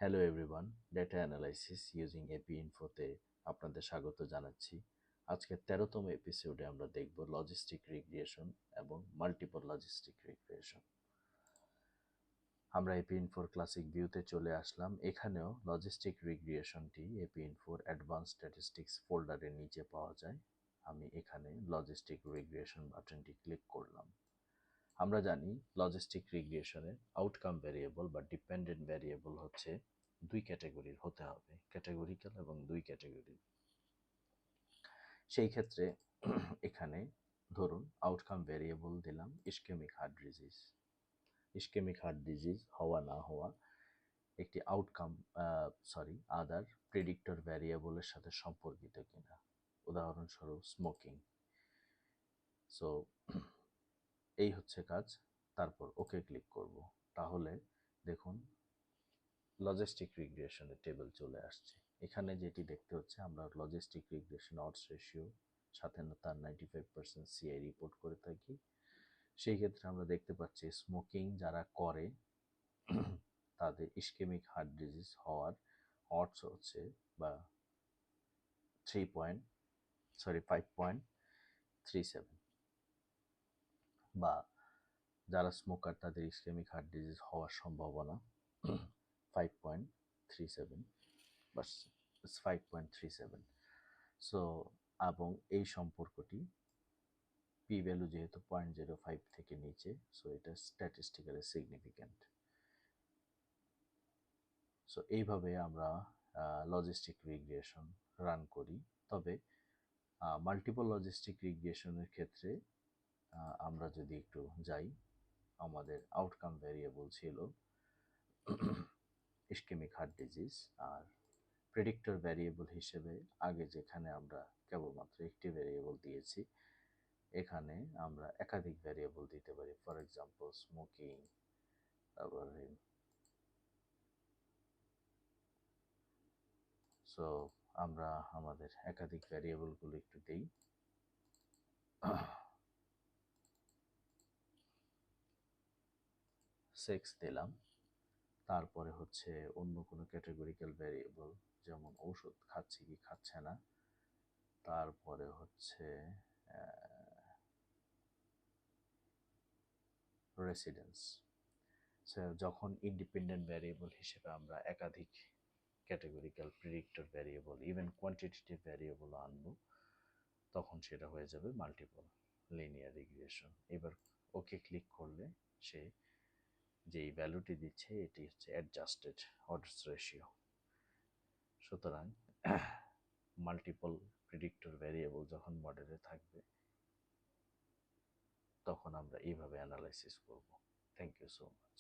Hello everyone, data analysis using Epi ইনফোতে আপনাদের স্বাগত জানাচ্ছি। আজকের 13তম এপিসোডে আমরা দেখব লজিস্টিক রিগ্রেশন এবং মাল্টিপল লজিস্টিক রিগ্রেশন। আমরা এপি ইনফোর ক্লাসিক ভিউতে চলে আসলাম। এখানেও লজিস্টিক রিগ্রেশনটি এপি ইনফোর অ্যাডভান্স স্ট্যাটিস্টিক্স ফোল্ডারের নিচে পাওয়া যায়। আমি এখানে লজিস্টিক রিগ্রেশন বাটনটি ক্লিক করলাম। আমরা জানি লজিস্টিক রিগ্রেশনের আউটকাম ভ্যারিয়েবল বা ডিপেন্ডেন্ট ভ্যারিয়েবল হচ্ছে দুই ক্যাটাগরির হতে হবে, ক্যাটাগরিক্যাল এবং দুই ক্যাটাগরি। সেই ক্ষেত্রে এখানে ধরুন আউটকাম ভ্যারিয়েবল দিলাম ischaemic heart disease. Ischaemic heart disease হওয়া না হওয়া একটি আউটকাম আদার প্রেডিক্টর ভ্যারিয়েবলের সাথে সম্পর্কিত কিনা, উদাহরণস্বরূপ স্মোকিং। সো এই হচ্ছে কাজ। তারপর ওকে ক্লিক করব। তাহলে দেখুন লজিস্টিক রিগ্রেশনের টেবিল চলে আসছে। এখানে যেটি দেখতে হচ্ছে, আমরা লজিস্টিক রিগ্রেশন অডস রেশিও সাথে তার 95% সিআই রিপোর্ট করে থাকি। সেই ক্ষেত্রে আমরা দেখতে পাচ্ছি স্মোকিং যারা করে তাদের ইসকেমিক হার্ট ডিজিজ হওয়ার অডস হচ্ছে বা 5.37, বা যারা স্মোকার তাদের ইসকেমিক হার্ট ডিজিজ হওয়ার সম্ভাবনা 5.37। সো এবং এই সম্পর্কটি পি ভ্যালু যেহেতু 0.05 থেকে নিচে, সো এটা স্ট্যাটিস্টিক্যালি সিগনিফিক্যান্ট। সো এইভাবে আমরা লজিস্টিক রিগ্রেশন রান করি। তবে মাল্টিপল লজিস্টিক রিগ্রেশনের ক্ষেত্রে আমরা যদি একটু যাই, আমাদের আউটকাম ভ্যারিয়েবল ছিল ইসকেমিক হার্ট ডিজিজ, আর প্রেডিক্টর ভ্যারিয়েবল হিসেবে আগে যেখানে আমরা কেবলমাত্র একটি ভ্যারিয়েবল দিয়েছি, এখানে আমরা একাধিক ভ্যারিয়েবল দিতে পারি। ফর এক্সাম্পল স্মোকিং, তারপরে সো আমরা আমাদের একাধিক ভ্যারিয়েবলগুলো একটু দিই। সেক্স দিলাম, তারপরে হচ্ছে অন্য কোনো ক্যাটাগরিক্যাল ভ্যারিয়েবল, যেমন ওষুধ খাচ্ছে কি খাচ্ছে না, তারপরে হচ্ছে রেসিডেন্স। সো যখন ইন্ডিপেন্ডেন্ট ভ্যারিয়েবল হিসেবে আমরা একাধিক categorical predictor variable, even quantitative variable আনবো, তখন সেটা হয়ে যাবে মাল্টিপল লিনিয়ার রিগ্রেশন। এবার ওকে ক্লিক করলে সে যেই ভ্যালুটি দিচ্ছে এটি হচ্ছে অ্যাডজাস্টেড অডস রেশিও। সুতরাং মাল্টিপল প্রেডিক্টর ভ্যারিয়েবল যখন মডেলে থাকবে তখন আমরা এইভাবে অ্যানালাইসিস করব। Thank you so much.